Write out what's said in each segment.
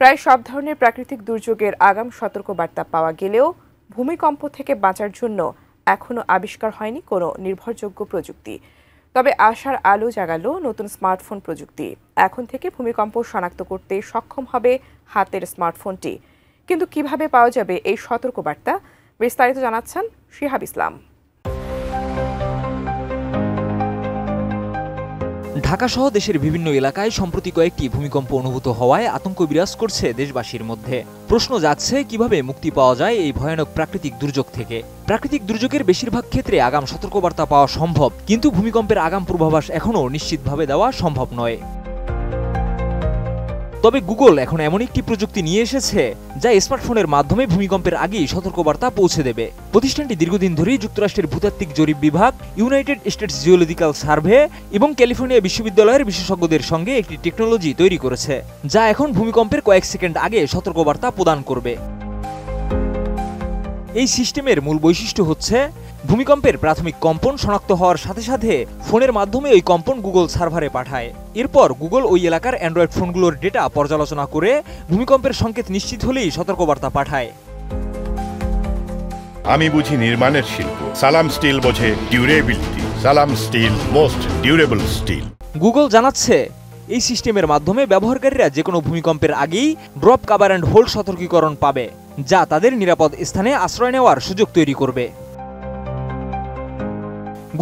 প্রায় সব ধরনের প্রাকৃতিক দুর্যোগের আগাম সতর্কবার্তা পাওয়া গেলেও ভূমিকম্প থেকে বাঁচার জন্য এখনো আবিষ্কার হয়নি কোনো নির্ভরযোগ্য প্রযুক্তি। তবে আশার আলো জাগালো নতুন স্মার্টফোন প্রযুক্তি। এখন থেকে ভূমিকম্প শনাক্ত করতে সক্ষম হবে হাতের স্মার্টফোনটি। কিন্তু কিভাবে পাওয়া যাবে এই সতর্কবার্তা, বিস্তারিত জানাচ্ছেন শিহাব ইসলাম। ঢাকাসহ দেশের বিভিন্ন এলাকায় সম্প্রতি কয়েকটি ভূমিকম্প অনুভূত হওয়ায় আতঙ্ক বিরাজ করছে দেশবাসীর মধ্যে। প্রশ্ন যাচ্ছে কিভাবে মুক্তি পাওয়া যায় এই ভয়ানক প্রাকৃতিক দুর্যোগ থেকে। প্রাকৃতিক দুর্যোগের বেশিরভাগ ক্ষেত্রে আগাম সতর্কবার্তা পাওয়া সম্ভব, কিন্তু ভূমিকম্পের আগাম পূর্বাভাস এখনও নিশ্চিতভাবে দেওয়া সম্ভব নয়। তবে গুগল এখন এমন একটি প্রযুক্তি নিয়ে এসেছে যা স্মার্টফোনের মাধ্যমে ভূমিকম্পের আগেই সতর্কবার্তা পৌঁছে দেবে। প্রতিষ্ঠানটি দীর্ঘদিন ধরেই যুক্তরাষ্ট্রের ভূতাত্ত্বিক জরিপ বিভাগ, ইউনাইটেড স্টেটস জিওলজিক্যাল সার্ভে এবং ক্যালিফোর্নিয়া বিশ্ববিদ্যালয়ের বিশেষজ্ঞদের সঙ্গে একটি টেকনোলজি তৈরি করেছে, যা এখন ভূমিকম্পের কয়েক সেকেন্ড আগে সতর্কবার্তা প্রদান করবে। এই সিস্টেমের মূল বৈশিষ্ট্য হচ্ছে ভূমিকম্পের প্রাথমিক কম্পন শনাক্ত হওয়ার সাথে সাথে ফোনের মাধ্যমে ওই কম্পন গুগল সার্ভারে পাঠায়। এরপর গুগল ওই এলাকার অ্যান্ড্রয়েড ফোনগুলোর ডেটা পর্যালোচনা করে ভূমিকম্পের সংকেত নিশ্চিত হলেই সতর্কবার্তা পাঠায়। আমি বুঝি নির্মাণের শিল্প, সালাম স্টিল বোঝে durability. Salam steel, most durable steel. Google জানাচ্ছে এই সিস্টেমের মাধ্যমে ব্যবহারকারীরা যে কোনো ভূমিকম্পের আগেই ড্রপ, কভার অ্যান্ড হোল্ড সতর্কীকরণ পাবে, যা তাদের নিরাপদ স্থানে আশ্রয় নেওয়ার সুযোগ তৈরি করবে।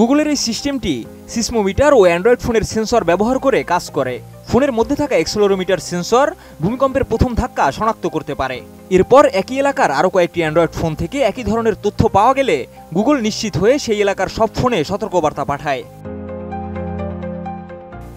গুগলের এই সিস্টেমটি সিসমোমিটার ও অ্যান্ড্রয়েড ফোনের সেন্সর ব্যবহার করে কাজ করে। ফোনের মধ্যে থাকা অ্যাক্সেলেরোমিটার সেন্সর ভূমিকম্পের প্রথম ধাক্কা শনাক্ত করতে পারে। এরপর একই এলাকার আরও কয়েকটি অ্যান্ড্রয়েড ফোন থেকে একই ধরনের তথ্য পাওয়া গেলে গুগল নিশ্চিত হয়ে সেই এলাকার সব ফোনে সতর্কবার্তা পাঠায়।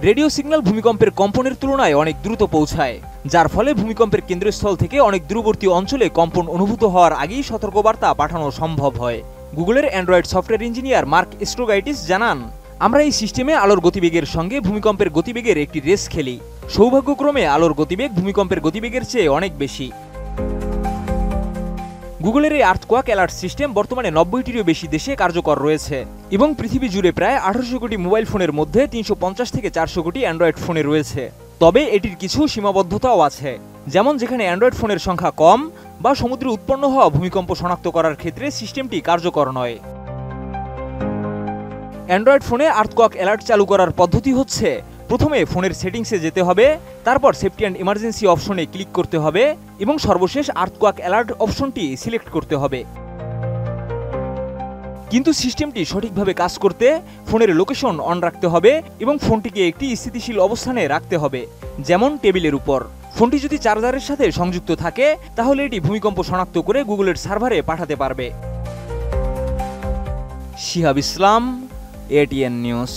রেডিও সিগন্যাল ভূমিকম্পের কম্পনের তুলনায় অনেক দ্রুত পৌঁছায়, যার ফলে ভূমিকম্পের কেন্দ্রস্থল থেকে অনেক দূরবর্তী অঞ্চলে কম্পন অনুভূত হওয়ার আগেই সতর্কবার্তা পাঠানো সম্ভব হয়। গুগলের অ্যান্ড্রয়েড সফটওয়্যার ইঞ্জিনিয়ার মার্ক স্ট্রোগাইটিস জানান, আমরা এই সিস্টেমে আলোর গতিবেগের সঙ্গে ভূমিকম্পের গতিবেগের একটি রেস খেলি। সৌভাগ্যক্রমে আলোর গতিবেগ ভূমিকম্পের গতিবেগের চেয়ে অনেক বেশি। গুগলের এই আর্থকোয়াক অ্যালার্ট সিস্টেম বর্তমানে 90টিরও বেশি দেশে কার্যকর রয়েছে এবং পৃথিবী জুড়ে প্রায় 1800 কোটি মোবাইল ফোনের মধ্যে 350 থেকে 400 কোটি অ্যান্ড্রয়েড ফোনে রয়েছে। তবে এটির কিছু সীমাবদ্ধতাও আছে, যেমন যেখানে অ্যান্ড্রয়েড ফোনের সংখ্যা কম বা সমুদ্রে উৎপন্ন হওয়া ভূমিকম্প শনাক্ত করার ক্ষেত্রে সিস্টেমটি কার্যকর নয়। অ্যান্ড্রয়েড ফোনে আর্থকোয়াক অ্যালার্ট চালু করার পদ্ধতি হচ্ছে, প্রথমে ফোনের সেটিংসে যেতে হবে, তারপর সেফটি অ্যান্ড ইমার্জেন্সি অপশনে ক্লিক করতে হবে এবং সর্বশেষ আর্থকোয়াক অ্যালার্ট অপশনটি সিলেক্ট করতে হবে। কিন্তু সিস্টেমটি সঠিকভাবে কাজ করতে ফোনের লোকেশন অন রাখতে হবে এবং ফোনটিকে একটি স্থিতিশীল অবস্থানে রাখতে হবে, যেমন টেবিলের উপর। ফোনটি যদি চার্জারের সাথে সংযুক্ত থাকে তাহলে এটি ভূমিকম্প শনাক্ত করে গুগলের সার্ভারে পাঠাতে পারবে। শিহাব ইসলাম, ATN নিউজ।